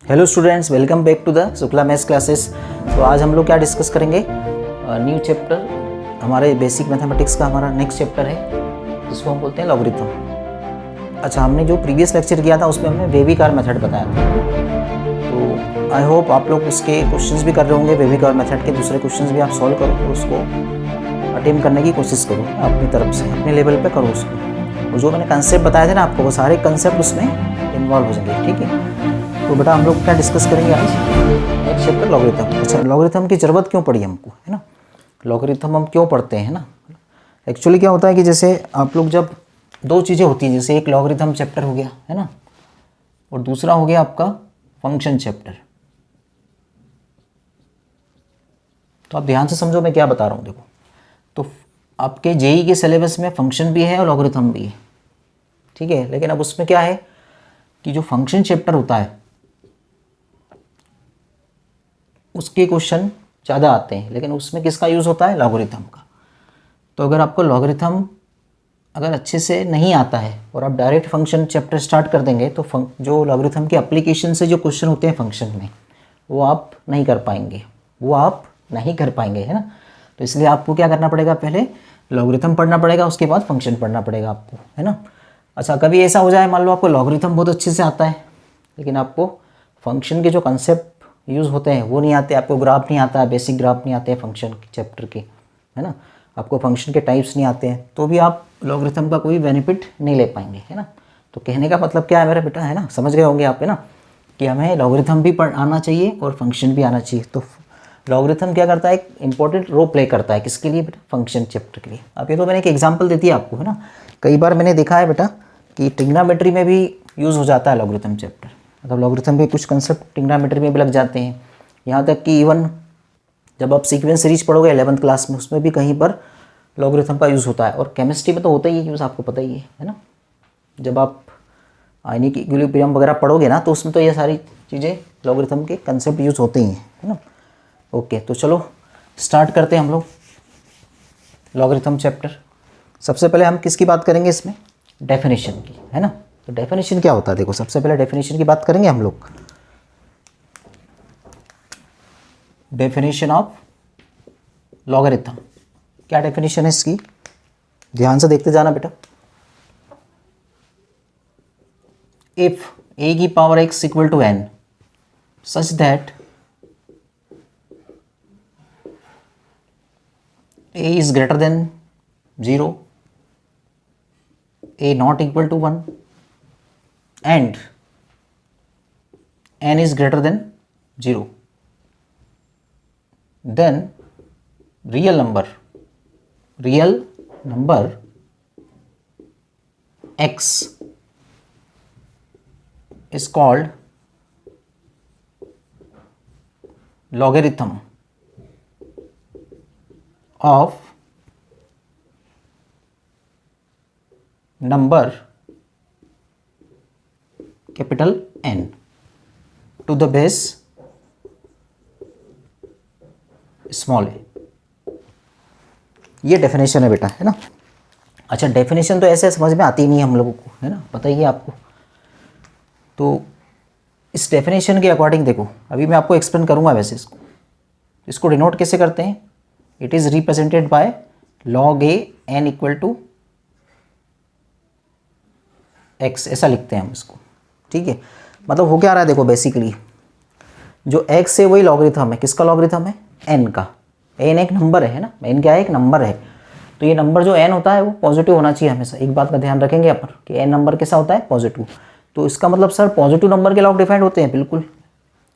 Hello students, welcome back to the Shukla maths classes. तो आज हम लोग क्या डिस्कस करेंगे, न्यू चैप्टर हमारे बेसिक मैथमेटिक्स का हमारा नेक्स्ट चैप्टर है जिसको हम बोलते हैं लॉगरिथम। अच्छा, हमने जो प्रीवियस लेक्चर किया था उसमें हमने वेविकार मेथड बताया था। तो आई होप आप लोग उसके क्वेश्चंस भी कर रहे होंगे, वेविकार मेथड के दूसरे क्वेश्चंस भी आप सॉल्व करो और उसको अटेम्प्ट करने की कोशिश करो अपनी तरफ से, अपने लेवल पर करो उसको। और जो मैंने कंसेप्ट बताए थे ना आपको, वो सारे कंसेप्ट उसमें इन्वॉल्व हो जाएंगे, ठीक है। तो बेटा हम लोग क्या डिस्कस करेंगे आज, नेक्स्ट चैप्टर लॉगरिथम। अच्छा, लॉगरिथम की ज़रूरत क्यों पड़ी हमको, है ना। लॉगरिथम हम क्यों पढ़ते हैं ना। एक्चुअली क्या होता है कि जैसे आप लोग जब दो चीज़ें होती हैं, जैसे एक लॉगरिथम चैप्टर हो गया, है ना, और दूसरा हो गया आपका फंक्शन चैप्टर। तो आप ध्यान से समझो मैं क्या बता रहा हूँ। देखो, तो आपके जेई के सिलेबस में फंक्शन भी है और लॉगरिथम भी है, ठीक है। लेकिन अब उसमें क्या है कि जो फंक्शन चैप्टर होता है उसके क्वेश्चन ज़्यादा आते हैं, लेकिन उसमें किसका यूज़ होता है, लॉगरिथम का। तो अगर आपको लॉगरिथम अगर अच्छे से नहीं आता है और आप डायरेक्ट फंक्शन चैप्टर स्टार्ट कर देंगे तो जो लॉगरिथम के एप्लीकेशन से जो क्वेश्चन होते हैं फंक्शन में, वो आप नहीं कर पाएंगे, है ना। तो इसलिए आपको क्या करना पड़ेगा, पहले लॉगरिथम पढ़ना पड़ेगा, उसके बाद फंक्शन पढ़ना पड़ेगा आपको, है ना। अच्छा, कभी ऐसा हो जाए मान लो आपको लॉगरिथम बहुत अच्छे से आता है लेकिन आपको फंक्शन के जो कंसेप्ट यूज़ होते हैं वो नहीं आते, आपको ग्राफ नहीं आता है, बेसिक ग्राफ नहीं आते हैं फंक्शन चैप्टर के, है ना, आपको फंक्शन के टाइप्स नहीं आते हैं, तो भी आप लॉगरिथम का कोई बेनिफिट नहीं ले पाएंगे, है ना। तो कहने का मतलब क्या है मेरा बेटा, है ना, समझ गए होंगे आप, है ना, कि हमें लॉगरिथम भी आना चाहिए और फंक्शन भी आना चाहिए। तो लॉगरिथम क्या करता है, एक इंपॉर्टेंट रोल प्ले करता है, किसके लिए बेटा, फंक्शन चैप्टर के लिए। अब ये तो मैंने एक एग्जाम्पल दे दिया आपको, है ना। कई बार मैंने देखा है बेटा कि ट्रिग्नोमेट्री में भी यूज़ हो जाता है लॉगरिथम चैप्टर, मतलब लॉगरिथम के कुछ कंसेप्ट ट्रिग्नोमेट्री में भी लग जाते हैं। यहाँ तक कि इवन जब आप सीक्वेंस सीरीज पढ़ोगे 11th क्लास में, उसमें भी कहीं पर लॉगरिथम का यूज़ होता है। और केमिस्ट्री में तो होता ही है यूज़, आपको पता ही है ना। जब आप आयनिक इक्विलिब्रियम वगैरह पढ़ोगे ना, तो उसमें तो ये सारी चीज़ें लॉगरिथम के कंसेप्ट यूज़ होते ही हैं, है ना। ओके, तो चलो स्टार्ट करते हैं हम लोग लॉगरिथम चैप्टर। सबसे पहले हम किसकी बात करेंगे इसमें, डेफिनेशन की, है ना। तो डेफिनेशन क्या होता है, देखो सबसे पहले डेफिनेशन की बात करेंगे हम लोग। डेफिनेशन ऑफ लॉगरिथम, क्या डेफिनेशन है इसकी, ध्यान से देखते जाना बेटा। इफ ए की power x equal to n such that a is greater than 0, a not equal to 1 and n is greater than 0, then real number x is called logarithm of number capital N to the base small है। ये definition है बेटा, है ना। अच्छा, definition तो ऐसे समझ में आती नहीं है हम लोगों को, है ना, पता ही है आपको। तो इस डेफिनेशन के अकॉर्डिंग देखो, अभी मैं आपको एक्सप्लेन करूंगा। वैसे इसको डिनोट कैसे करते हैं, it is represented by log a n equal to x, ऐसा लिखते हैं हम इसको, ठीक है। मतलब हो क्या रहा है, देखो बेसिकली जो x है वही लॉगरिथम है, किसका लॉगरिथम है, n का। n एक नंबर है ना, n क्या है, एक नंबर है। तो ये नंबर जो n होता है वो पॉजिटिव होना चाहिए हमेशा। एक बात का ध्यान रखेंगे अपन कि n नंबर कैसा होता है, पॉजिटिव। तो इसका मतलब सर पॉजिटिव नंबर के लॉग डिफाइंड होते हैं, बिल्कुल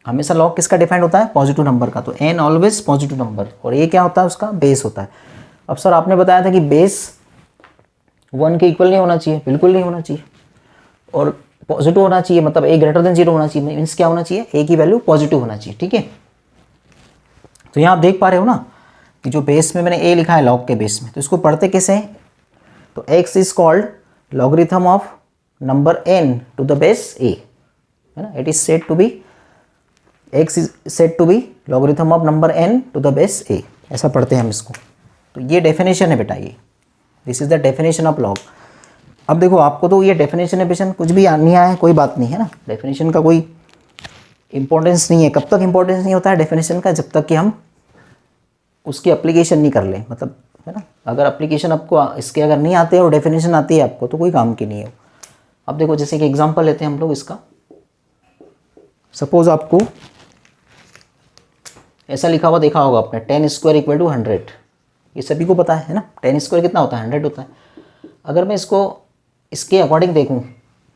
हमेशा लॉग किसका डिफाइंड होता है, पॉजिटिव नंबर का। तो n ऑलवेज पॉजिटिव नंबर, और ये क्या होता है, उसका बेस होता है। अब सर आपने बताया था कि बेस 1 के इक्वल नहीं होना चाहिए, बिल्कुल नहीं होना चाहिए, और पॉजिटिव होना चाहिए, मतलब a ग्रेटर देन 0 होना चाहिए। मीन्स क्या होना चाहिए, a की वैल्यू पॉजिटिव होना चाहिए, ठीक है। तो यहाँ आप देख पा रहे हो ना कि जो बेस में मैंने a लिखा है लॉग के बेस में, तो इसको पढ़ते कैसे हैं, तो x is called logarithm of number n to the base a, है ना। It is said to be, x is said to be logarithm of number n to the base a, ऐसा पढ़ते हैं हम इसको। तो ये डेफिनेशन है बेटा, ये this is the definition of log. अब देखो आपको तो ये डेफिनेशन कुछ भी नहीं आया है, कोई बात नहीं है ना, डेफिनेशन का कोई इम्पोर्टेंस नहीं है। कब तक इम्पोर्टेंस नहीं होता है डेफिनेशन का? जब तक कि हम उसकी एप्लीकेशन नहीं कर लें, मतलब है ना। अगर एप्लीकेशन आपको इसके अगर नहीं आते और डेफिनेशन आती है आपको, तो कोई काम की नहीं है। अब देखो जैसे कि एग्जांपल लेते हैं हम लोग इसका। सपोज आपको ऐसा लिखा हुआ देखा होगा आपने, 10 स्क्वायर इक्वल टू 100। ये सभी को पता है ना, 10 स्क्वायर कितना होता है? 100 होता है। अगर मैं इसको इसके अकॉर्डिंग देखूँ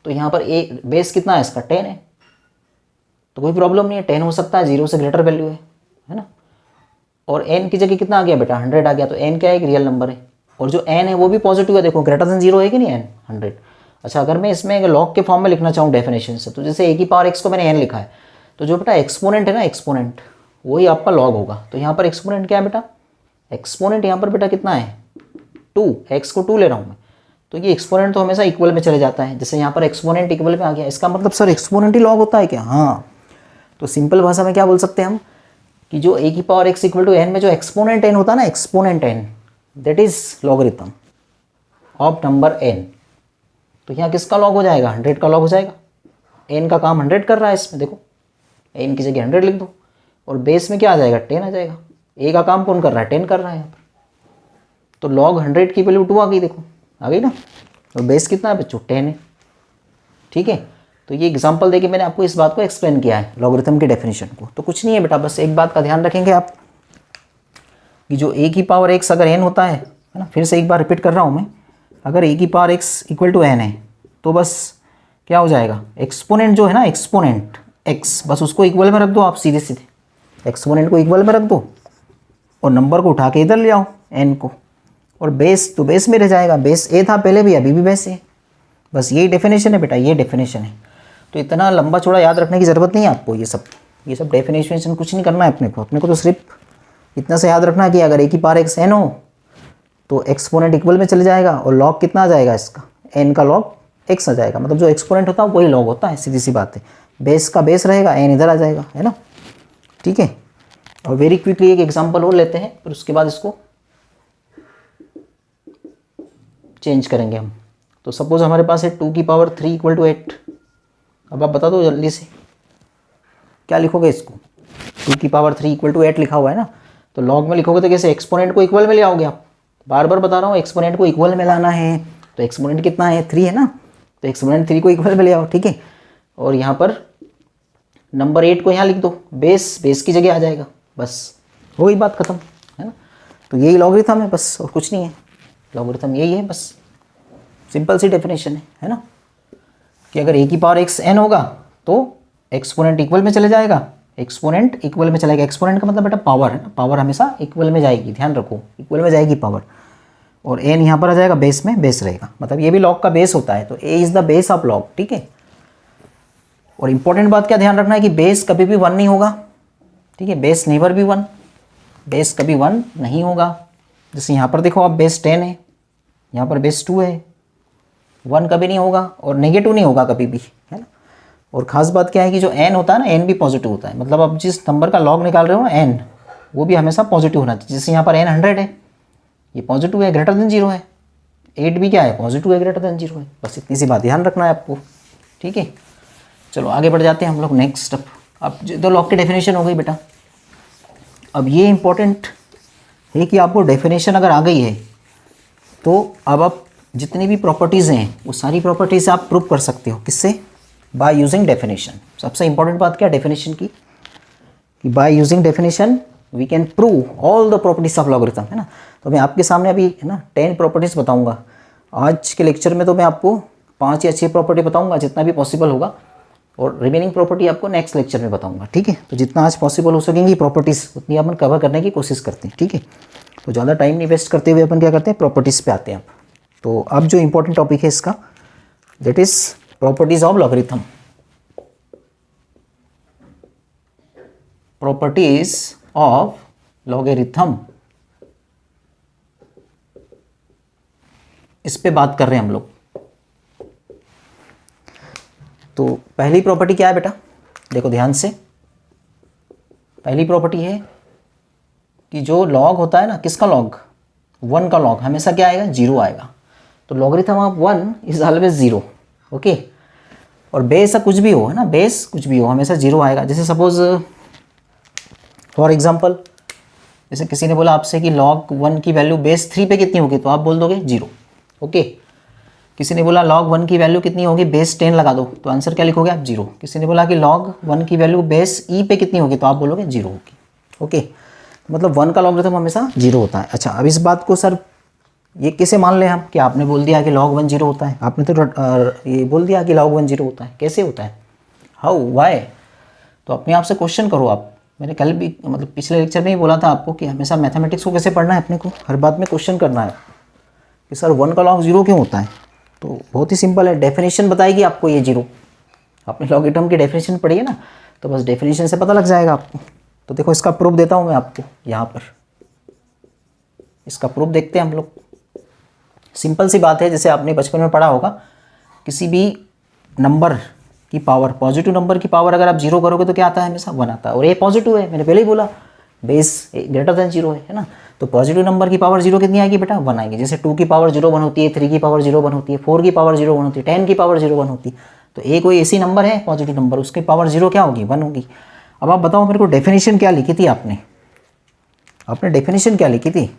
तो यहाँ पर ए बेस कितना है इसका? 10 है, तो कोई प्रॉब्लम नहीं है, 10 हो सकता है, 0 से ग्रेटर वैल्यू है ना। और n की जगह कितना आ गया बेटा? 100 आ गया, तो n क्या है? एक रियल नंबर है। और जो n है वो भी पॉजिटिव है, देखो ग्रेटर देन 0 है कि नहीं n 100। अच्छा, अगर मैं इसमें लॉग के फॉर्म में लिखना चाहूँ डेफिनेशन से, तो जैसे a की पावर x को मैंने n लिखा है, तो जो बेटा एक्सपोनेंट है ना, एक्सपोनेंट वही आपका लॉग होगा। तो यहाँ पर एक्सपोनेंट क्या है बेटा? एक्सपोनेंट यहाँ पर बेटा कितना है? 2, x को 2 ले रहा हूँ मैं, तो ये एक्सपोनेंट तो हमेशा इक्वल में चले जाता है। जैसे यहाँ पर एक्सपोनेंट इक्वल में आ गया, इसका मतलब सर एक्सपोनेंट ही लॉग होता है क्या? हाँ, तो सिंपल भाषा में क्या बोल सकते हैं हम कि जो a की power x equal to n में जो एक्सपोनेंट n होता है ना, exponent n, that is logarithm of number n। तो यहाँ किसका लॉग हो जाएगा? 100 का लॉग हो जाएगा। n का काम 100 कर रहा है इसमें, देखो n की जगह 100 लिख दो, और बेस में क्या आ जाएगा? 10 आ जाएगा। a का काम कौन कर रहा है? 10 कर रहा है यहाँ पर। तो लॉग 100 की वैल्यू 2 आ गई, देखो आ गई ना। और बेस कितना है बच्चों? 10 है। ठीक है, तो ये एग्जांपल देके मैंने आपको इस बात को एक्सप्लेन किया है, लॉगरिथम की डेफिनेशन को। तो कुछ नहीं है बेटा, बस एक बात का ध्यान रखेंगे आप कि जो a की पावर x अगर n होता है ना, फिर से एक बार रिपीट कर रहा हूँ मैं, अगर a की power x equal to n है तो बस क्या हो जाएगा? एक्सपोनेंट जो है ना, एक्सपोनेंट x, बस उसको इक्वल में रख दो आप, सीधे सीधे एक्सपोनेंट को इक्वल में रख दो और नंबर को उठा के इधर ले आओ n को, और बेस तो बेस में रह जाएगा। बेस a था पहले भी, अभी भी बेस है। बस यही डेफिनेशन है बेटा, ये डेफिनेशन है। तो इतना लंबा चौड़ा याद रखने की ज़रूरत नहीं है आपको। ये सब डेफिनेशन कुछ नहीं करना है अपने को तो सिर्फ इतना से याद रखना है कि अगर a की पावर x n हो तो एक्सपोनेंट इक्वल में चले जाएगा, और लॉग कितना आ जाएगा इसका? n का लॉग x आ जाएगा। मतलब जो एक्सपोनेंट होता है वही लॉग होता है, सीधी सी बात है। बेस का बेस रहेगा, n इधर आ जाएगा, है ना। ठीक है, और वेरी क्विकली एक एग्जाम्पल और लेते हैं, फिर उसके बाद इसको चेंज करेंगे हम। तो सपोज हमारे पास है 2 की पावर 3 इक्वल टू 8। अब आप बता दो जल्दी से क्या लिखोगे इसको? 2 की पावर 3 इक्वल टू 8 लिखा हुआ है ना, तो लॉग में लिखोगे तो कैसे? एक्सपोनेंट को इक्वल में ले आओगे आप। बार बार बता रहा हूँ, एक्सपोनेंट को इक्वल में लाना है। तो एक्सपोनेंट कितना है? 3 है ना, तो एक्सपोनेंट 3 को इक्वल में ले आओ। ठीक है, और यहाँ पर नंबर 8 को यहाँ लिख दो, बेस की जगह आ जाएगा। बस हो गई बात खत्म, है ना। तो यही लॉगरिथम है बस, और कुछ नहीं है। लॉगरिथम यही है, बस सिंपल सी डेफिनेशन है ना, कि अगर a की पावर x n होगा तो एक्सपोनेंट इक्वल में चले जाएगा। एक्सपोनेंट इक्वल में चलेगा, एक्सपोनेंट का मतलब बेटा पावर है ना, पावर हमेशा इक्वल में जाएगी, ध्यान रखो, इक्वल में जाएगी पावर। और n यहाँ पर आ जाएगा, बेस में बेस रहेगा, मतलब ये भी लॉग का बेस होता है। तो a is the base of log. ठीक है, और इंपॉर्टेंट बात क्या ध्यान रखना है कि बेस कभी भी 1 नहीं होगा। ठीक है, बेस नेवर भी 1, बेस कभी 1 नहीं होगा। जैसे यहाँ पर देखो आप, बेस 10 है, यहाँ पर बेस 2 है, 1 कभी नहीं होगा, और नेगेटिव नहीं होगा कभी भी, है ना। और ख़ास बात क्या है कि जो n होता है ना, n भी पॉजिटिव होता है। मतलब आप जिस नंबर का लॉग निकाल रहे हो ना n, वो भी हमेशा पॉजिटिव होना चाहिए। जैसे यहाँ पर n 100 है, ये पॉजिटिव है, ग्रेटर देन 0 है। 8 भी क्या है? पॉजिटिव है, ग्रेटर देन 0 है। बस इतनी सी बात ध्यान रखना है आपको। ठीक है, चलो आगे बढ़ जाते हैं हम लोग नेक्स्ट। अब दो लॉग की डेफिनेशन हो गई बेटा। अब ये इंपॉर्टेंट है कि आपको डेफिनेशन अगर आ गई है तो अब आप जितनी भी प्रॉपर्टीज़ हैं वो सारी प्रॉपर्टीज़ आप प्रूव कर सकते हो। किससे? By using definition. सबसे इंपॉर्टेंट बात क्या है डेफिनेशन की, कि by using definition we can prove all the properties of logarithm, है ना। तो मैं आपके सामने अभी है ना 10 प्रॉपर्टीज़ बताऊंगा आज के लेक्चर में। तो मैं आपको 5 या 6 प्रॉपर्टी बताऊंगा जितना भी पॉसिबल होगा, और रिमेनिंग प्रॉपर्टी आपको नेक्स्ट लेक्चर में बताऊंगा। ठीक है, तो जितना आज पॉसिबल हो सकेंगी प्रॉपर्टीज़ उतनी अपन कवर करने की कोशिश करते हैं। ठीक है, तो ज़्यादा टाइम नहीं वेस्ट करते हुए अपन क्या करते हैं, प्रॉपर्टीज़ पे आते हैं। तो अब जो इंपॉर्टेंट टॉपिक है इसका, that is properties of logarithm. Properties of logarithm, इस पे बात कर रहे हैं हम लोग। तो पहली प्रॉपर्टी क्या है बेटा, देखो ध्यान से। पहली प्रॉपर्टी है कि जो लॉग होता है ना, किसका लॉग? 1 का लॉग हमेशा क्या आएगा? 0 आएगा। तो logarithm of 1 is always 0। Okay, और बेस कुछ भी हो, है ना, बेस कुछ भी हो हमेशा जीरो आएगा। जैसे सपोज फॉर एग्जांपल, जैसे किसी ने बोला आपसे कि log 1 की वैल्यू बेस 3 पे कितनी होगी, तो आप बोल दोगे 0। ओके। किसी ने बोला log 1 की वैल्यू कितनी होगी, बेस 10 लगा दो, तो आंसर क्या लिखोगे आप 0। किसी ने बोला कि log 1 की वैल्यू बेस ई पे कितनी होगी, तो आप बोलोगे 0 होगी। ओके, मतलब 1 का लॉगरिथम हमेशा 0 होता है। अच्छा, अब इस बात को सर ये कैसे मान लें हम कि आपने बोल दिया कि log 1 0 होता है, आपने तो ये बोल दिया कि log 1 0 होता है, कैसे होता है, हाउ, वाई? तो अपने आप से क्वेश्चन करो आप। मैंने कल भी मतलब पिछले लेक्चर में ही बोला था आपको कि हमेशा मैथमेटिक्स को कैसे पढ़ना है, अपने को हर बात में क्वेश्चन करना है कि सर 1 का log 0 क्यों होता है। तो बहुत ही सिंपल है, डेफिनेशन बताएगी आपको ये 0। आपने लॉगरिथम की डेफिनेशन पढ़ी है ना, तो बस डेफिनेशन से पता लग जाएगा आपको। तो देखो इसका प्रूफ देता हूँ मैं आपको यहाँ पर, इसका प्रूफ देखते हैं हम लोग। सिंपल सी बात है, जैसे आपने बचपन में पढ़ा होगा, किसी भी नंबर की पावर, पॉजिटिव नंबर की पावर अगर आप 0 करोगे तो क्या आता है, हमेशा 1 आता है। और ये पॉजिटिव है, मैंने पहले ही बोला, बेस ग्रेटर देन 0 है ना। तो पॉजिटिव नंबर की पावर 0 कितनी आएगी बेटा, 1 आएगी। जैसे 2 की पावर 0 1 होती है, 3 की पावर 0 1 होती है, 4 की पावर 0 1 होती है, 10 की पावर 0 1 होती है। तो ये कोई ऐसी नंबर है पॉजिटिव नंबर, उसकी पावर 0 क्या होगी, 1 होगी। अब आप बताओ मेरे को डेफिनेशन क्या लिखी थी आपने, आपने डेफिनेशन क्या लिखी थी,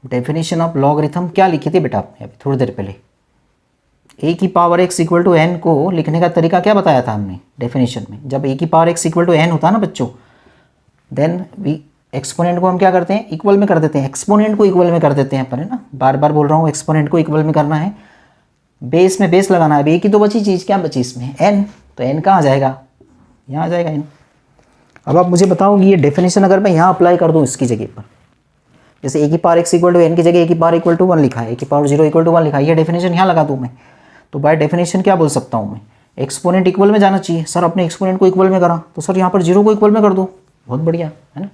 डेफिनेशन ऑफ लॉगरिथम क्या लिखी थी बेटा आपने अभी थोड़ी देर पहले। ए की power x equal to n को लिखने का तरीका क्या बताया था हमने डेफिनेशन में। जब ए की power x equal to n होता है ना बच्चों, देन वी एक्सपोनेंट को हम क्या करते हैं, इक्वल में कर देते हैं। एक्सपोनेंट को इक्वल में कर देते हैं अपन, है ना, बार बार बोल रहा हूँ, एक्सपोनेंट को इक्वल में करना है। बेस में बेस लगाना है। अब ए की तो बची चीज़, क्या बची इसमें, एन। तो एन कहाँ आ जाएगा, यहाँ आ जाएगा एन। अब आप मुझे बताओ ये डेफिनेशन अगर मैं यहाँ अप्लाई कर दूँ इसकी जगह पर, जैसे ए की power x equal to n की जगह ए की पावर इक्वल टू 1 लिखा है, ए की पावर 0 इक्वल टू 1 लिखा है, ये डेफिनेशन यहाँ लगा दूँ मैं, तो बाय डेफिनेशन क्या बोल सकता हूँ मैं, एक्सपोनेंट इक्वल में जाना चाहिए। सर अपने एक्सपोनेंट को इक्वल में करा, तो सर यहाँ पर 0 को इक्वल में कर दो, बहुत बढ़िया, है ना,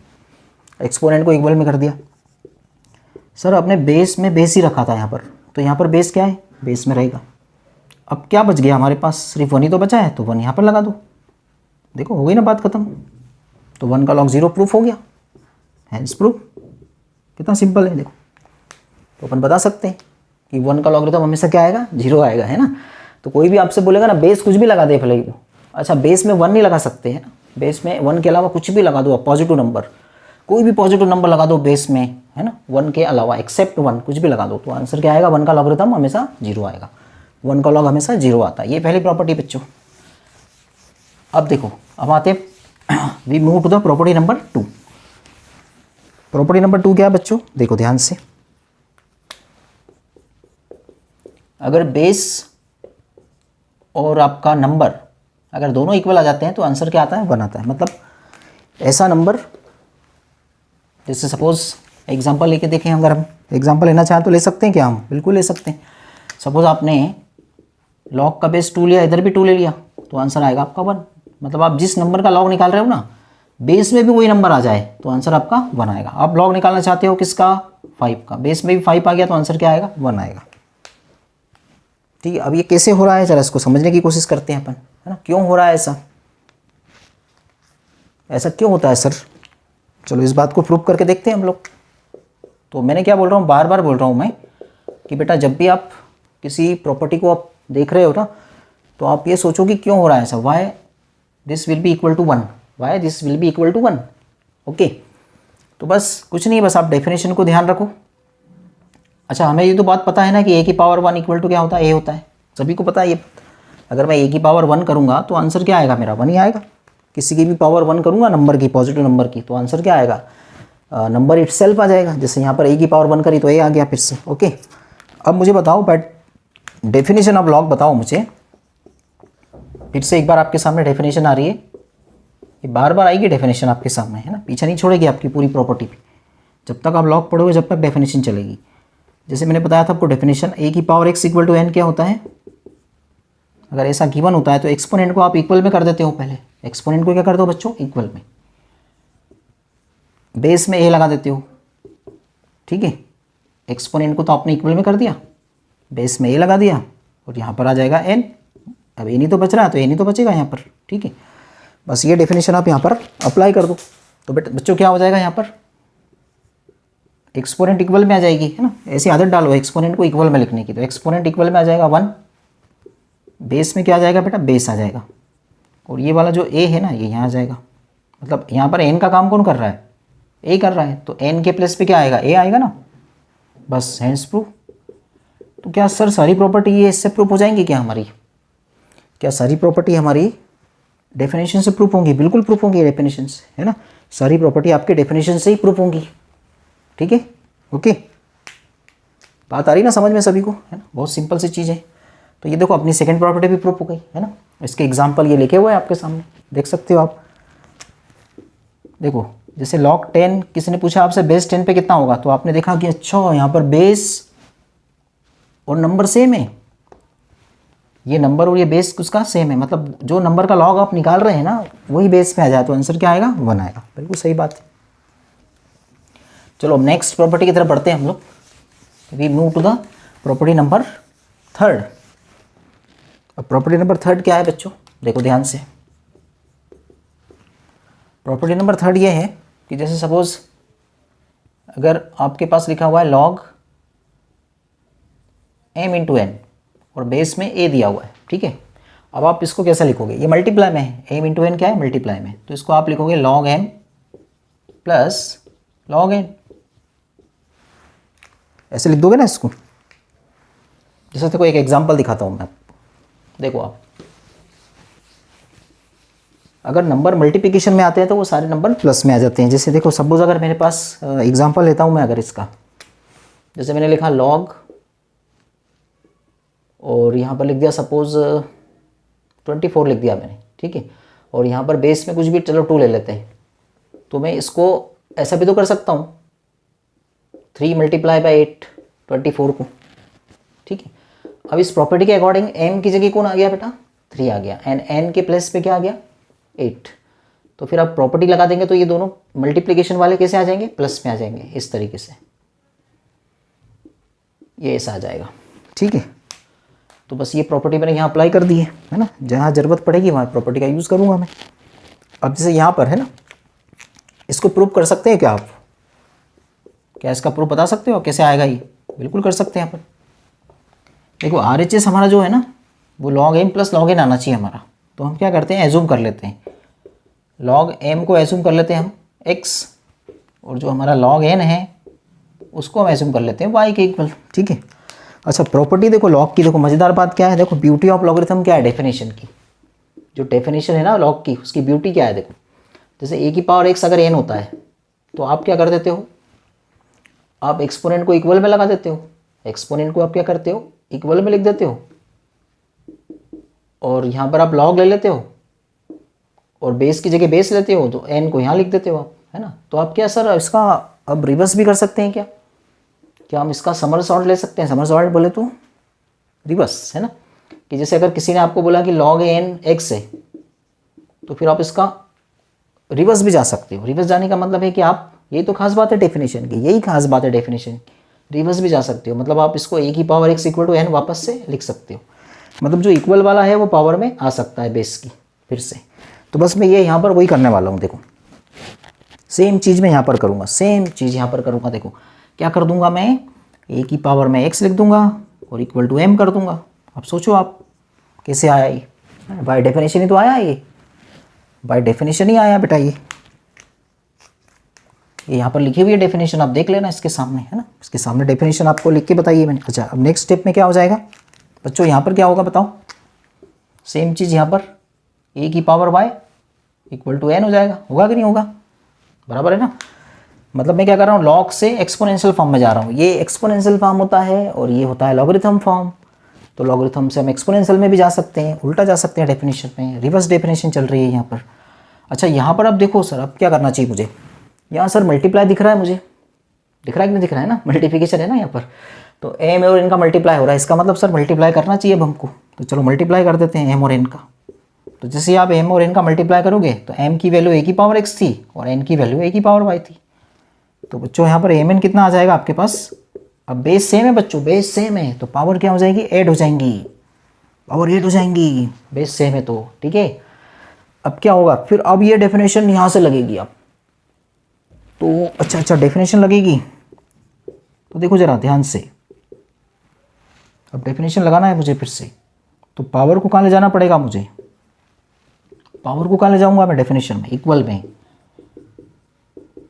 एक्सपोनेंट को इक्वल में कर दिया। सर अपने बेस में बेस ही रखा था यहाँ पर, तो यहाँ पर बेस क्या है, बेस में रहेगा। अब क्या बच गया हमारे पास, सिर्फ 1 ही तो बचा है, तो 1 यहाँ पर लगा दो। देखो हो गई ना बात खत्म। तो 1 का log 0 प्रूफ हो गया, हैंस प्रूफ। कितना सिंपल है देखो। तो अपन बता सकते हैं कि 1 का लॉगरिथम हमेशा क्या आएगा, 0 आएगा, है ना। तो कोई भी आपसे बोलेगा ना बेस कुछ भी लगा दे भले ही, अच्छा बेस में 1 नहीं लगा सकते हैं ना, बेस में 1 के अलावा कुछ भी लगा दो, पॉजिटिव नंबर, कोई भी पॉजिटिव नंबर लगा दो बेस में, है ना, 1 के अलावा एक्सेप्ट 1 कुछ भी लगा दो, तो आंसर क्या आएगा, 1 का लॉगरिथम हमेशा 0 आएगा। 1 का लॉग हमेशा 0 आता है, ये पहली प्रॉपर्टी बच्चों। अब देखो, अब आते we move to the property number 2। Property number 2 क्या है बच्चों, देखो ध्यान से। अगर बेस और आपका नंबर अगर दोनों इक्वल आ जाते हैं तो आंसर क्या आता है, 1 आता है। मतलब ऐसा नंबर, जैसे सपोज एग्जांपल लेके देखें, अगर हम एग्जांपल लेना चाहें तो ले सकते हैं क्या, हम बिल्कुल ले सकते हैं। सपोज आपने लॉग का बेस 2 लिया, इधर भी 2 ले लिया, तो आंसर आएगा आपका 1। मतलब आप जिस नंबर का लॉग निकाल रहे हो ना, बेस में भी वही नंबर आ जाए तो आंसर आपका 1 आएगा। आप लॉग निकालना चाहते हो किसका, 5 का, बेस में भी 5 आ गया तो आंसर क्या आएगा, 1 आएगा। ठीक है, अब ये कैसे हो रहा है जरा इसको समझने की कोशिश करते हैं अपन, है ना, क्यों हो रहा है ऐसा, ऐसा क्यों होता है सर। चलो इस बात को प्रूव करके देखते हैं हम लोग। तो मैंने क्या बोल रहा हूँ, बार बार बोल रहा हूँ मैं कि बेटा जब भी आप किसी प्रॉपर्टी को आप देख रहे हो ना, तो आप ये सोचो कि क्यों हो रहा है ऐसा, why this will be equal to 1, why this will be equal to 1। Okay, तो बस कुछ नहीं, बस आप डेफिनेशन को ध्यान रखो। अच्छा, हमें ये तो बात पता है ना कि ए की पावर 1 इक्वल टू क्या होता है, ए होता है, सभी को पता है ये। अगर मैं ए की पावर 1 करूँगा तो आंसर क्या आएगा मेरा, 1 ही आएगा। किसी की भी पावर 1 करूँगा नंबर की, पॉजिटिव नंबर की, तो आंसर क्या आएगा, नंबर इटसेल्फ आ जाएगा। जैसे यहाँ पर ए की पावर 1 करी तो ए आ गया फिर से। ओके, अब मुझे बताओ बट डेफिनेशन ऑफ लॉग बताओ मुझे, फिर से एक बार आपके सामने डेफिनेशन आ रही है, ये बार बार आएगी डेफिनेशन आपके सामने, है ना, पीछे नहीं छोड़ेगी आपकी पूरी प्रॉपर्टी पे। जब तक आप लॉग पढ़ोगे जब तक डेफिनेशन चलेगी। जैसे मैंने बताया था आपको डेफिनेशन, ए की power x equal to n क्या होता है, अगर ऐसा गिवन होता है तो एक्सपोनेंट को आप इक्वल में कर देते हो। पहले एक्सपोनेंट को क्या कर दो बच्चों, इक्वल में, बेस में ए लगा देते हो। ठीक है, एक्सपोनेंट को तो आपने इक्वल में कर दिया, बेस में ए लगा दिया, और यहाँ पर आ जाएगा एन। अब ए नहीं तो बच रहा है तो ए नहीं तो बचेगा यहाँ पर। ठीक है, बस ये डेफिनेशन आप यहाँ पर अप्लाई कर दो, तो बच्चों क्या हो जाएगा, यहाँ पर एक्सपोनेंट इक्वल में आ जाएगी, है ना। ऐसी आदत डालो एक्सपोनेंट को इक्वल में लिखने की, तो एक्सपोनेंट इक्वल में आ जाएगा 1, बेस में क्या आ जाएगा बेटा, बेस आ जाएगा, और ये वाला जो ए है ना ये यहाँ आ जाएगा। मतलब यहाँ पर एन का काम कौन कर रहा है, ए कर रहा है, तो एन के प्लेस पे क्या आएगा, ए आएगा ना, बस हैंड्स प्रूफ। तो क्या सर सारी प्रॉपर्टी ये इससे प्रूफ हो जाएंगी क्या हमारी, क्या सारी प्रॉपर्टी हमारी डेफिनेशन से प्रूफ होंगी, बिल्कुल प्रूफ होंगी डेफिनेशन से, है ना, सारी प्रॉपर्टी आपके डेफिनेशन से ही प्रूफ होंगी, ठीक है, ओके। बात आ रही ना समझ में सभी को, है ना, बहुत सिंपल सी चीज़ है। तो ये देखो अपनी सेकंड प्रॉपर्टी भी प्रूफ हो गई, है ना। इसके एग्जांपल ये लिखे हुए हैं आपके सामने, देख सकते हो आप। देखो जैसे log 10 किसी ने पूछा आपसे बेस 10 पे कितना होगा, तो आपने देखा कि अच्छा यहाँ पर बेस और नंबर सेम है, ये नंबर और ये बेस उसका सेम है, मतलब जो नंबर का लॉग आप निकाल रहे हैं ना वही बेस पे आ जाए, तो आंसर क्या आएगा, 1 आएगा। बिल्कुल सही बात है। चलो अब नेक्स्ट प्रॉपर्टी की तरफ बढ़ते हैं हम लोग। We move to the property number 3। अब प्रॉपर्टी नंबर 3 क्या है बच्चों, देखो ध्यान से। प्रॉपर्टी नंबर 3 ये है कि जैसे सपोज अगर आपके पास लिखा हुआ है log m इंटू एन और बेस में a दिया हुआ है, ठीक है। अब आप इसको कैसे लिखोगे, ये मल्टीप्लाई में है, m इंटू एन क्या है, मल्टीप्लाई में, तो इसको आप लिखोगे log m plus log n, ऐसे लिख दोगे ना इसको। जैसे देखो एक एग्जांपल दिखाता हूँ मैं आपको, देखो आप अगर नंबर मल्टीप्लिकेशन में आते हैं तो वो सारे नंबर प्लस में आ जाते हैं। जैसे देखो सपोज अगर मेरे पास एग्जांपल लेता हूँ मैं अगर इसका, जैसे मैंने लिखा log और यहाँ पर लिख दिया सपोज 24 लिख दिया मैंने, ठीक है, और यहाँ पर बेस में कुछ भी चलो 2 ले लेते हैं, तो मैं इसको ऐसा भी तो कर सकता हूँ 3 मल्टीप्लाई बाई 8 24 को, ठीक है। अब इस प्रॉपर्टी के अकॉर्डिंग m की जगह कौन आ गया बेटा, 3 आ गया, एंड n के प्लेस पे क्या आ गया, 8। तो फिर आप प्रॉपर्टी लगा देंगे तो ये दोनों मल्टीप्लिकेशन वाले कैसे आ जाएंगे, प्लस में आ जाएंगे, इस तरीके से ये ऐसा आ जाएगा, ठीक है। तो बस ये प्रॉपर्टी मैंने यहाँ अप्लाई कर दी है ना, जहाँ ज़रूरत पड़ेगी वहाँ प्रॉपर्टी का यूज़ करूँगा मैं। अब जैसे यहाँ पर है ना, इसको प्रूव कर सकते हैं क्या आप, क्या इसका प्रूफ बता सकते हो कैसे आएगा ये, बिल्कुल कर सकते हैं यहाँ पर। देखो RHS हमारा जो है ना वो log m plus log n आना चाहिए हमारा, तो हम क्या करते हैं एज्यूम कर लेते हैं, log m को एज्यूम कर लेते हैं हम x, और जो हमारा log n है उसको हम एज्यूम कर लेते हैं y के इक्वल, ठीक है। अच्छा प्रॉपर्टी देखो log की, देखो मज़ेदार बात क्या है, देखो ब्यूटी ऑफ लॉगरिथम क्या है, डेफिनेशन की जो डेफिनेशन है ना log की, उसकी ब्यूटी क्या है, देखो जैसे a की पावर x अगर n होता है तो आप क्या कर देते हो, आप एक्सपोनेंट को इक्वल में लगा देते हो, एक्सपोनेंट को आप क्या करते हो, इक्वल में लिख देते हो, और यहाँ पर आप लॉग ले लेते हो और बेस की जगह बेस लेते हो, तो n को यहाँ लिख देते हो आप, है ना। तो आप क्या सर इसका अब रिवर्स भी कर सकते हैं क्या, क्या हम इसका समरसॉल्ट ले सकते हैं, समरसॉल्ट बोले तो रिवर्स, है ना, कि जैसे अगर किसी ने आपको बोला कि log n x है तो फिर आप इसका रिवर्स भी जा सकते हो। रिवर्स जाने का मतलब है कि आप, यही तो खास बात है डेफिनेशन की, यही खास बात है डेफिनेशन की, रिवर्स भी जा सकते हो, मतलब आप इसको a की power x equal to n वापस से लिख सकते हो, मतलब जो इक्वल वाला है वो पावर में आ सकता है बेस की फिर से। तो बस मैं ये यहाँ पर वही करने वाला हूँ, देखो सेम चीज़ मैं यहाँ पर करूँगा, सेम चीज़ यहाँ पर करूँगा। देखो क्या कर दूँगा मैं, a की पावर में x लिख दूँगा और इक्वल टू m कर दूँगा। अब सोचो आप कैसे आया ये, बाय डेफिनेशन ही तो आया, ये बाय डेफिनेशन ही आया बेटा, ये यहाँ पर लिखी हुई है डेफिनेशन, आप देख लेना इसके सामने, है ना, इसके सामने डेफिनेशन आपको लिख के बताइए मैंने। अच्छा अब नेक्स्ट स्टेप में क्या हो जाएगा बच्चों, यहाँ पर क्या होगा बताओ, सेम चीज़ यहाँ पर a की power y equal to n हो जाएगा, होगा कि नहीं होगा, बराबर है ना। मतलब मैं क्या कर रहा हूँ, लॉग से एक्सपोनेंशियल फॉर्म में जा रहा हूँ, ये एक्सपोनेंशियल फॉर्म होता है और ये होता है लॉगरिथम फॉर्म। तो लॉगरिथम से हम एक्सपोनेंशियल में भी जा सकते हैं, उल्टा जा सकते हैं डेफिनेशन में, रिवर्स डेफिनेशन चल रही है यहाँ पर। अच्छा यहाँ पर अब देखो सर अब क्या करना चाहिए मुझे, यहाँ सर मल्टीप्लाई दिख रहा है मुझे, दिख रहा है कि नहीं दिख रहा है ना, मल्टीप्लिकेशन है ना यहाँ पर, तो m और n का मल्टीप्लाई हो रहा है, इसका मतलब सर मल्टीप्लाई करना चाहिए अब हमको, तो चलो मल्टीप्लाई कर देते हैं m और n का। तो जैसे आप m और n का मल्टीप्लाई करोगे तो m की वैल्यू a की पावर x थी और n की वैल्यू a की पावर y थी। तो बच्चों यहाँ पर m n कितना आ जाएगा आपके पास, अब बेस सेम है बच्चों, बेस सेम है तो पावर क्या हो जाएगी, ऐड हो जाएंगी, पावर 8 हो जाएंगी, बेस सेम है तो, ठीक है। अब क्या होगा फिर, अब ये डेफिनेशन यहाँ से लगेगी आप, तो अच्छा डेफिनेशन लगेगी, तो देखो जरा ध्यान से, अब डेफिनेशन लगाना है मुझे फिर से। तो पावर को कहाँ ले जाना पड़ेगा मुझे, पावर को कहाँ ले जाऊंगा मैं, डेफिनेशन में, इक्वल में।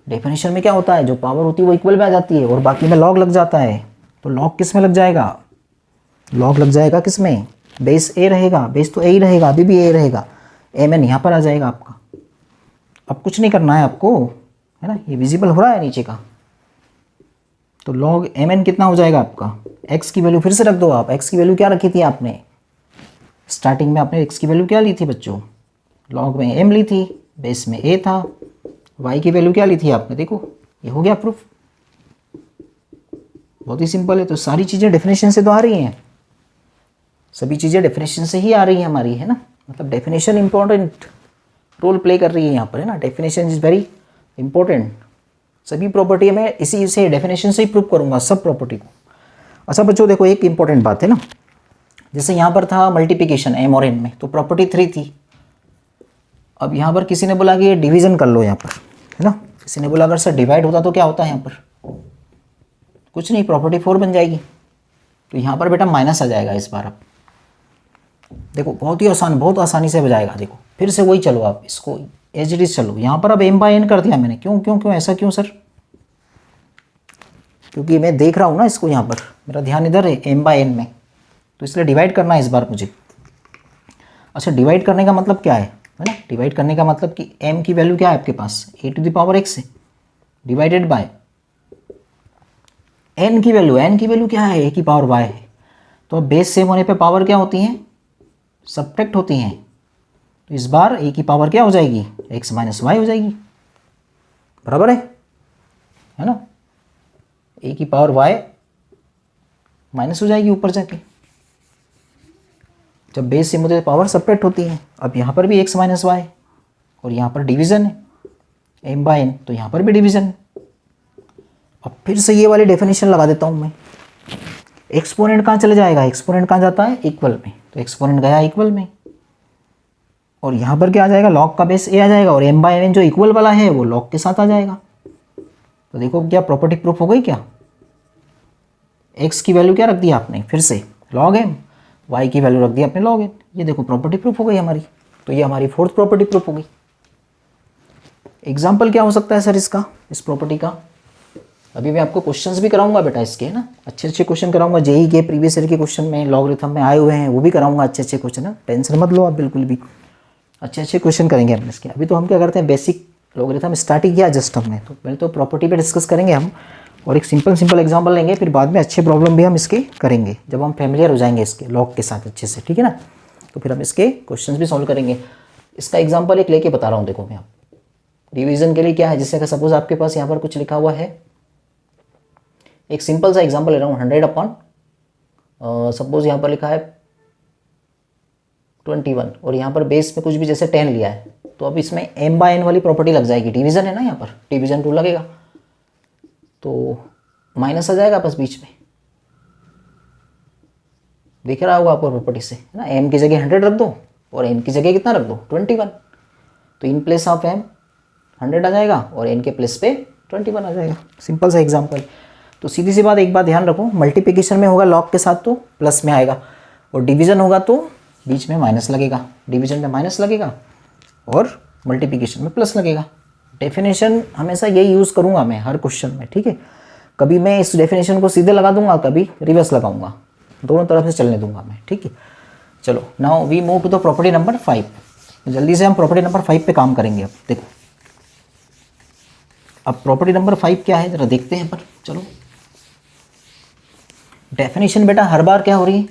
डेफिनेशन में क्या होता है, जो पावर होती है वो इक्वल में आ जाती है और बाकी में लॉग लग जाता है। तो लॉग किस में लग जाएगा, लॉग लग जाएगा किस में, बेस ए रहेगा, बेस तो ए ही रहेगा, अभी भी ए रहेगा, एम एन यहाँ पर आ जाएगा आपका। अब कुछ नहीं करना है आपको, है ना, ये विजिबल हो रहा है नीचे का। तो लॉग एम एन कितना हो जाएगा आपका, एक्स की वैल्यू फिर से रख दो आप। एक्स की वैल्यू क्या रखी थी आपने, स्टार्टिंग में आपने एक्स की वैल्यू क्या ली थी बच्चों, लॉग में एम ली थी, बेस में ए था। वाई की वैल्यू क्या ली थी आपने, देखो ये हो गया प्रूफ, बहुत ही सिंपल है। तो सारी चीज़ें डेफिनेशन से तो आ रही हैं, सभी चीज़ें डेफिनेशन से ही आ रही हैं हमारी, है ना। मतलब डेफिनेशन इंपॉर्टेंट रोल प्ले कर रही है यहाँ पर, है ना। Definition is very important. सभी प्रॉपर्टी में इसी से डेफिनेशन से ही प्रूव करूँगा सब प्रॉपर्टी को। अच्छा बच्चों देखो, एक इंपॉर्टेंट बात है ना, जैसे यहाँ पर था मल्टीप्लिकेशन एम और एन में, तो प्रॉपर्टी 3 थी। अब यहाँ पर किसी ने बोला कि ये डिवीज़न कर लो यहाँ पर, है ना। किसी ने बोला अगर सर डिवाइड होता तो क्या होता है यहाँ पर, कुछ नहीं, प्रॉपर्टी 4 बन जाएगी। तो यहाँ पर बेटा माइनस आ जाएगा इस बार। अब देखो बहुत ही आसान, बहुत आसानी से बजाएगा। देखो फिर से वही, चलो आप इसको एज इट इज चलो। यहाँ पर अब एम बाय एन कर दिया मैंने, क्यों क्यों क्यों ऐसा क्यों सर, क्योंकि मैं देख रहा हूँ ना इसको, यहाँ पर मेरा ध्यान इधर है एम बाय एन में, तो इसलिए डिवाइड करना है इस बार मुझे। अच्छा डिवाइड करने का मतलब क्या है ना, डिवाइड करने का मतलब कि m की वैल्यू क्या है आपके पास, a to the power x है, डिवाइडेड बाय n की वैल्यू क्या है, a की पावर y है। तो अब बेस सेम होने पे पावर क्या होती हैं, सब्ट्रैक्ट होती हैं। तो इस बार a की पावर क्या हो जाएगी, x माइनस वाई हो जाएगी, बराबर है ना। a की पावर y माइनस हो जाएगी ऊपर जाके, जब बेस सेम होते हैं पावर सब्ट्रैक्ट होती है। अब यहाँ पर भी x माइनस वाई और यहाँ पर डिवीज़न है m बाय n, तो यहाँ पर भी डिवीज़न है। अब फिर से ये वाली डेफिनेशन लगा देता हूँ मैं। एक्सपोनेंट कहाँ चले जाएगा, एक्सपोनेंट कहाँ जाता है, इक्वल में, तो एक्सपोनेंट गया इक्वल में। और यहाँ पर क्या आ जाएगा, लॉग का बेस a आ जाएगा और m बाय n जो इक्वल वाला है वो लॉग के साथ आ जाएगा। तो देखो क्या प्रॉपर्टी प्रूफ हो गई क्या, x की वैल्यू क्या रख दी आपने, फिर से लॉग m, y की वैल्यू रख दी आपने लॉग n। ये देखो प्रॉपर्टी प्रूफ हो गई हमारी। तो ये हमारी फोर्थ प्रॉपर्टी प्रूफ हो गई। एग्जाम्पल क्या हो सकता है सर इसका, इस प्रॉपर्टी का, अभी मैं आपको क्वेश्चंस भी कराऊंगा बेटा इसके, है ना। अच्छे अच्छे क्वेश्चन कराऊंगा, जेई के प्रीवियस ईयर के क्वेश्चन में लॉगरिथम में आए हुए हैं वो भी कराऊंगा, अच्छे अच्छे क्वेश्चन है, टेंशन मत लो आप बिल्कुल भी, अच्छे अच्छे क्वेश्चन करेंगे हम इसके। अभी तो हम क्या करते हैं, बेसिक लॉगरिथम स्टार्ट ही किया जस्ट हमने, तो पहले तो प्रॉपर्टी पे डिस्कस करेंगे हम और एक सिंपल एग्जाम्पल लेंगे, फिर बाद में अच्छे प्रॉब्लम भी हम इसके करेंगे जब हम फैमिलियर हो जाएंगे इसके लॉग के साथ अच्छे से, ठीक है ना। तो फिर हम इसके क्वेश्चन भी सॉल्व करेंगे। इसका एग्जाम्पल एक लेके बता रहा हूँ, देखो मैं आप डिवीजन के लिए क्या है, जैसे अगर सपोज आपके पास यहाँ पर कुछ लिखा हुआ है, एक सिंपल सा एग्जाम्पल ले रहा हूँ, 100 अपॉन सपोज यहाँ पर लिखा है 21 और यहाँ पर बेस में कुछ भी जैसे 10 लिया है, तो अब इसमें m बाय n वाली प्रॉपर्टी लग जाएगी, डिवीजन है ना, यहाँ पर डिवीजन रूल लगेगा, तो माइनस आ जाएगा बस बीच में, दिख रहा होगा आपको प्रॉपर्टी से, है ना। m की जगह 100 रख दो और n की जगह कितना रख दो, 21, तो इन प्लेस ऑफ m 100 आ जाएगा और n के प्लेस पे 21 आ जाएगा। सिंपल सा एग्जाम्पल। तो सीधी सी बात, एक बात ध्यान रखो, मल्टीप्लिकेशन में होगा लॉग के साथ तो प्लस में आएगा और डिवीजन होगा तो बीच में माइनस लगेगा, डिवीजन में माइनस लगेगा और मल्टीप्लिकेशन में प्लस लगेगा। डेफिनेशन हमेशा यही यूज़ करूँगा मैं हर क्वेश्चन में, ठीक है। कभी मैं इस डेफिनेशन को सीधे लगा दूंगा, कभी रिवर्स लगाऊंगा, दोनों तरफ से चलने दूंगा मैं, ठीक है। चलो now we move to the property number 5। जल्दी से हम प्रॉपर्टी नंबर 5 पे काम करेंगे। अब देखो, अब प्रॉपर्टी नंबर 5 क्या है जरा देखते हैं पर। चलो डेफिनेशन बेटा हर बार क्या हो रही है,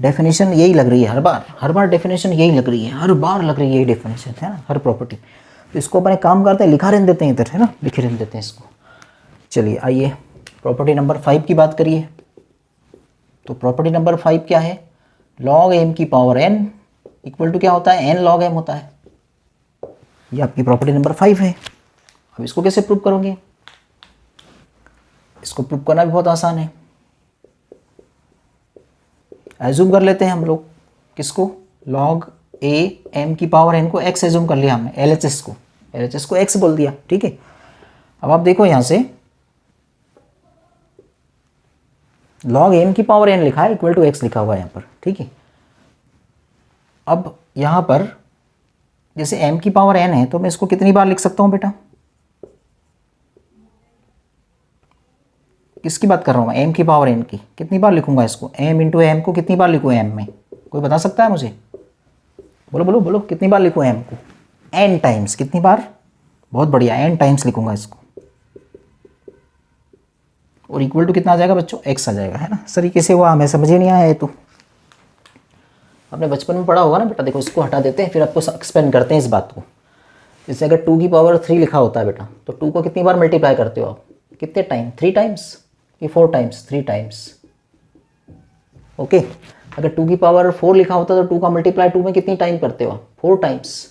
डेफिनेशन यही लग रही है हर बार डेफिनेशन यही लग रही है, हर बार लग रही है यही डेफिनेशन, है ना, हर प्रॉपर्टी। तो इसको अपने काम करते हैं, लिखा रहने देते हैं इधर, है ना, लिखे रहने देते हैं इसको। चलिए आइए प्रॉपर्टी नंबर 5 की बात करिए। तो प्रॉपर्टी नंबर 5 क्या है, लॉग m की पावर n इक्वल टू क्या होता है, n लॉग m होता है। ये आपकी प्रॉपर्टी नंबर 5 है। अब इसको कैसे प्रूव करोगे, इसको प्रूव करना भी बहुत आसान है। एज्यूम कर लेते हैं हम लोग किसको, लॉग a m की पावर n को x एज्यूम कर लिया हमने, LHS को x बोल दिया, ठीक है। अब आप देखो यहाँ से लॉग m की पावर n लिखा है इक्वल टू x लिखा हुआ है यहाँ पर, ठीक है। अब यहाँ पर जैसे m की पावर n है तो मैं इसको कितनी बार लिख सकता हूँ बेटा? किसकी बात कर रहा हूँ मैं? m की पावर n की कितनी बार लिखूंगा इसको? m इंटू एम को कितनी बार लिखूँ m में? कोई बता सकता है मुझे? बोलो बोलो बोलो, कितनी बार लिखूँ m को? n times. कितनी बार? बहुत बढ़िया, n टाइम्स लिखूंगा इसको। और इक्वल टू कितना आ जाएगा बच्चों? x आ जाएगा, है ना। इस तरीके से हुआ, हमें समझ ही नहीं आया ये तो। आपने बचपन में पढ़ा होगा ना बेटा। देखो इसको हटा देते हैं, फिर आपको एक्सप्लेन करते हैं इस बात को। जैसे अगर 2 की पावर 3 लिखा होता है बेटा, तो 2 को कितनी बार मल्टीप्लाई करते हो आप? कितने टाइम? 3 टाइम्स कि 4 टाइम्स? 3 टाइम्स। ओके। अगर 2 की पावर 4 लिखा होता है तो 2 का मल्टीप्लाई 2 में कितनी टाइम करते हो आप? 4 टाइम्स।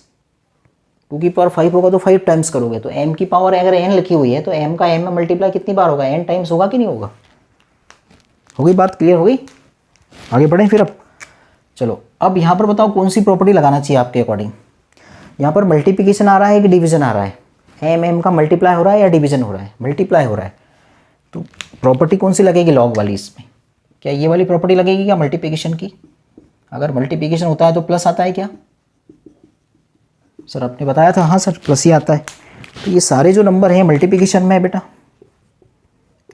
2 की पावर 5 होगा तो 5 टाइम्स करोगे। तो m की पावर अगर n लिखी हुई है तो m का m में मल्टीप्लाई कितनी बार होगा? n टाइम्स होगा कि नहीं होगा? हो गई बात? क्लियर हो गई? आगे बढ़ें फिर अब। चलो अब यहाँ पर बताओ कौन सी प्रॉपर्टी लगाना चाहिए आपके अकॉर्डिंग। यहाँ पर मल्टीप्लिकेशन आ रहा है कि डिवीजन आ रहा है? m का मल्टीप्लाई हो रहा है या डिवीजन हो रहा है? मल्टीप्लाई हो रहा है। तो प्रॉपर्टी कौन सी लगेगी लॉग वाली इसमें? क्या ये वाली प्रॉपर्टी लगेगी क्या मल्टीप्लिकेशन की? अगर मल्टीप्लिकेशन होता है तो प्लस आता है क्या? सर आपने बताया था हाँ सर प्लस ही आता है। तो ये सारे जो नंबर हैं मल्टीप्लिकेशन में है बेटा,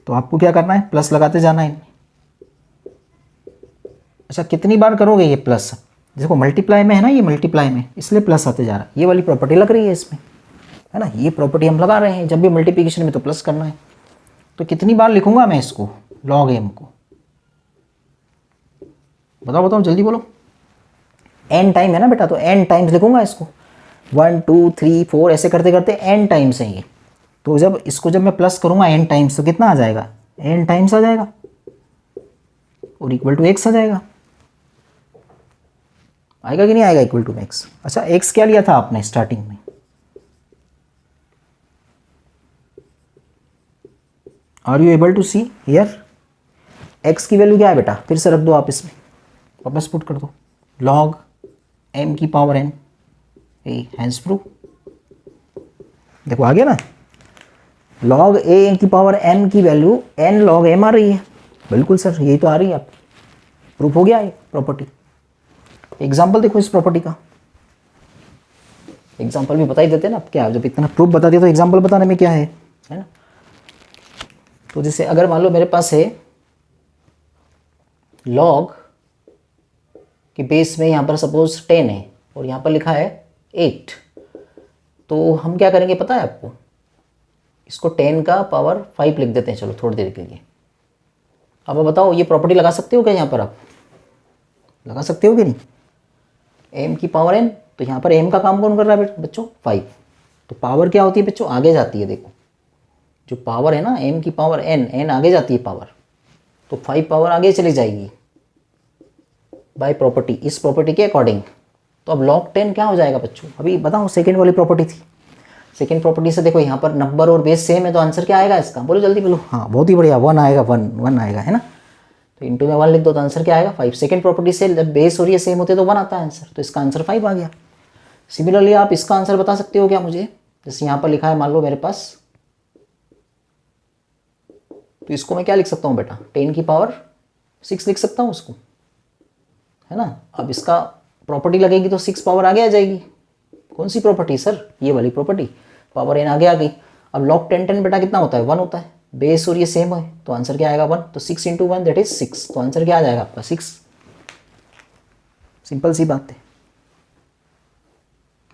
तो आपको क्या करना है? प्लस लगाते जाना है। अच्छा कितनी बार करोगे ये प्लस? देखो मल्टीप्लाई में है ना, ये मल्टीप्लाई में, इसलिए प्लस आते जा रहा है। ये वाली प्रॉपर्टी लग रही है इसमें, है ना। ये प्रॉपर्टी हम लगा रहे हैं, जब भी मल्टीप्लिकेशन में तो प्लस करना है। तो कितनी बार लिखूंगा मैं इसको लॉग m को? बताओ बताओ जल्दी बोलो। n टाइम है ना बेटा, तो n टाइम्स लिखूंगा इसको। 1 2 3 4 ऐसे करते करते n टाइम्स है ये। तो जब इसको जब मैं प्लस करूंगा n टाइम्स तो कितना आ जाएगा? n टाइम्स आ जाएगा और इक्वल टू x आ जाएगा। आएगा कि नहीं आएगा इक्वल टू x? अच्छा x क्या लिया था आपने स्टार्टिंग में? Are you able to see here? x की वैल्यू क्या है बेटा? फिर से रख दो आप इसमें, वापस पुट कर दो। लॉग m की पावर n हैंस प्रूफ। देखो आ गया ना। लॉग a की पावर m की वैल्यू n लॉग m आ रही है। बिल्कुल सर यही तो आ रही है आपकी। प्रूफ हो गया ये प्रॉपर्टी। एग्जाम्पल देखो इस प्रॉपर्टी का। एग्जाम्पल भी बता ही देते हैं ना। अब क्या जब इतना प्रूफ बता दिया तो एग्जाम्पल बताने में क्या है ना। तो जैसे अगर मान लो मेरे पास है लॉग कि बेस में यहाँ पर सपोज 10 है और यहाँ पर लिखा है 8, तो हम क्या करेंगे पता है आपको? इसको 10 का पावर 5 लिख देते हैं। चलो थोड़ी देर के लिए। अब बताओ ये प्रॉपर्टी लगा सकते हो क्या? यहाँ पर आप लगा सकते हो कि नहीं? m की पावर n, तो यहाँ पर m का काम कौन कर रहा है बच्चों? 5। तो पावर क्या होती है बच्चों? आगे जाती है। देखो जो पावर है ना m की पावर n आगे जाती है पावर, तो 5 पावर आगे चली जाएगी बाय प्रॉपर्टी, इस प्रॉपर्टी के अकॉर्डिंग। तो अब log 10 क्या हो जाएगा बच्चों? अभी बताओ सेकेंड वाली प्रॉपर्टी थी। सेकेंड प्रॉपर्टी से देखो यहाँ पर नंबर और बेस सेम है, तो आंसर क्या आएगा इसका? बोलो जल्दी बोलो। हाँ बहुत ही बढ़िया, 1 आएगा। 1 आएगा, है ना। तो इंटू में 1 लिख दो तो आंसर क्या आएगा? 5। सेकेंड प्रॉपर्टी से जब बेस और ये सेम होते तो 1 आता है आंसर, तो इसका आंसर 5 आ गया। सिमिलरली आप इसका आंसर बता सकते हो क्या मुझे? जैसे यहाँ पर लिखा है मान लो मेरे पास, तो इसको मैं क्या लिख सकता हूँ बेटा? 10 की पावर 6 लिख सकता हूँ उसको, है ना। अब इसका प्रॉपर्टी लगेगी तो 6 पावर आगे आ जाएगी। कौन सी प्रॉपर्टी सर? ये वाली प्रॉपर्टी। पावर n आगे आ गई। अब log 10 बेटा कितना होता है? 1 होता है। बेस और ये सेम है तो आंसर क्या आएगा? 1। तो 6 इंटू 1 दैट इज 6। तो आंसर क्या आ जाएगा आपका? 6। सिंपल सी बात है।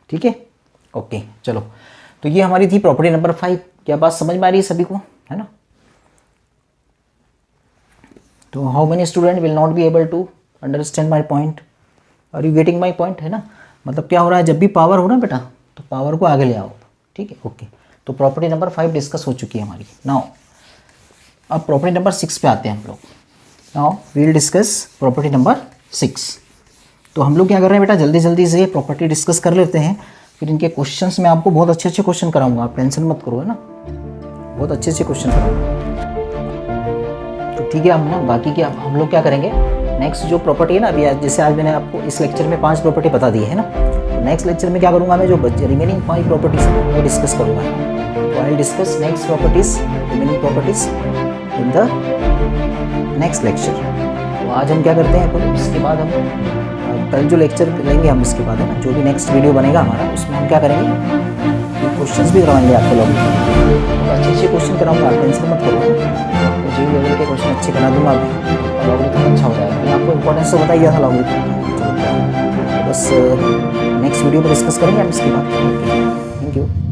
ठीक है, ओके। चलो तो ये हमारी थी प्रॉपर्टी नंबर 5। क्या बात समझ में आ रही है सभी को, है ना। तो how many student will not be able to understand my point? Are you getting my point, है ना। मतलब क्या हो रहा है, जब भी पावर हो ना बेटा तो पावर को आगे ले आओ। ठीक है, ओके। तो प्रॉपर्टी नंबर 5 डिस्कस हो चुकी है हमारी। नाउ अब प्रॉपर्टी नंबर 6 पे आते हैं हम लोग। Now we will discuss property number 6। तो हम लोग क्या कर रहे हैं बेटा, जल्दी जल्दी से प्रॉपर्टी डिस्कस कर लेते हैं, फिर इनके क्वेश्चंस में आपको बहुत अच्छे अच्छे क्वेश्चन कराऊंगा। आप टेंशन मत करो, है ना। बहुत अच्छे अच्छे क्वेश्चन कराऊंगा। तो ठीक है, हम ना बाकी के हम लोग क्या करेंगे, नेक्स्ट जो प्रॉपर्टी है ना, अभी जैसे आज मैंने आपको इस लेक्चर में 5 प्रॉपर्टी बता दी है ना, तो नेक्स्ट लेक्चर में क्या करूँगा मैं, जो रिमेनिंग 5 प्रॉपर्टीज वो डिस्कस करूँगा। तो I will discuss next properties, remaining properties in the next lecture. तो आज हम क्या करते हैं, इसके बाद हम कल जो लेक्चर लेंगे हम इसके बाद है ना, जो भी नेक्स्ट वीडियो बनेगा हमारा, उसमें हम क्या करेंगे, क्वेश्चंस भी करवाएंगे आपके लॉगरिथम। तो अच्छे क्वेश्चन कराऊंगा, आप टेंशन मत करो। तो जी लेवल के क्वेश्चन अच्छे करा दूंगा अभी, लॉगरिथम अच्छा हो जाएगा। मैंने आपको इंपॉर्टेंस तो बता ही दिया था लॉगरिथम का। चलो बस नेक्स्ट वीडियो में डिस्कस करेंगे हम इसके बाद। Thank you.